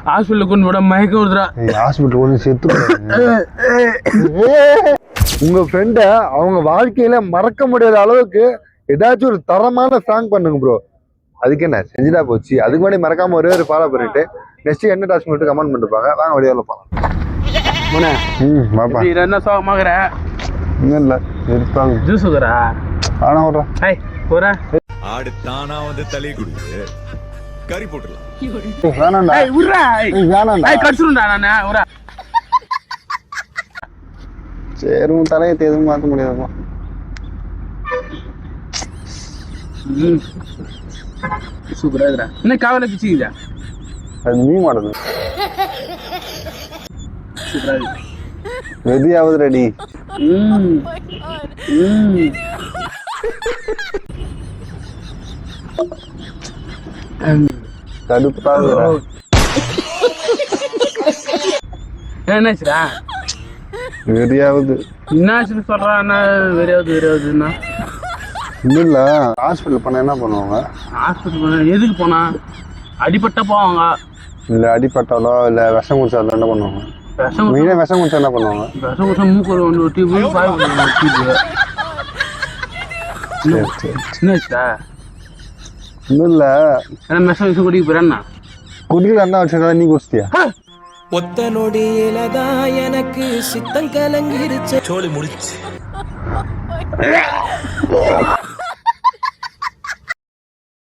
Hospital கொண்டு விட மயக்கம் வருதுடா. ஹாஸ்பிட்டல் கொண்டு செத்து. உங்க ஃப்ரெண்ட அவங்க வாழ்க்கையில மறக்க முடியாத அளவுக்கு ஏதாச்சும் ஒரு தரமான சாங் பண்ணுங்க ப்ரோ. அதுக்கு என்ன செஞ்சுட்டா போச்சு. அதுக்கு முன்னாடி மறக்காம ஒரே ஒரு ஃபாலோ பண்ணிட்டு நெக்ஸ்ட் என்ன டாஸ்க் பண்ணிட்டு கமெண்ட் பண்ணிருப்பாங்க. வாங்க வழியால போலாம். என்ன சோகமாகற? இல்ல இருப்பாங்க ஜூஸுக்குறா. ஆனா வரேன். ஹை போறா. ஆடு தானா வந்து தலை குடுது. கறி போட்டுறலாம். வேணாம்டா. ஏய் உர்றா. வேணாம்டா. ஏய் கடிச்சுடா நானே உர்றா. சேரும் தலையை எதுவும் மாத்த முடியாதுப்பா. சூப்பரா இருக்குடா. என்ன காவல பிச்சிக்குதா? அது மீன் மாடுது. சூப்பரா இருக்கு. ரெடியாவது ரெடி. கடுப்பா என்னாச்சுடா? வெறியாவது. என்னாச்சுன்னு சொல்றான். வெறியாவதுன்னா இல்ல ஹாஸ்பிட்டல் போனா என்ன பண்ணுவாங்க? ஹாஸ்பிட்டல் போனா எதுக்கு போனா? அடிபட்டா போவாங்க. இல்ல அடிபட்டாலோ இல்ல விஷம் குடிச்சாலோ என்ன பண்ணுவாங்க? விஷம் குடிச்சா என்ன பண்ணுவாங்க? விஷம் குடிச்சா மூக்கு ஒன்று டியூப் பாய் டியூப். என்னாச்சுடா? இன்னும் இல்ல விஷம் குடிக்க போறேன்னா குடிக்கலாம் வச்சிருந்தா நீ குடிச்சிட்டியா? ஒத்த நொடியிலதான் எனக்கு சித்தம் கலங்கிருச்சு. சோழி முடிச்சு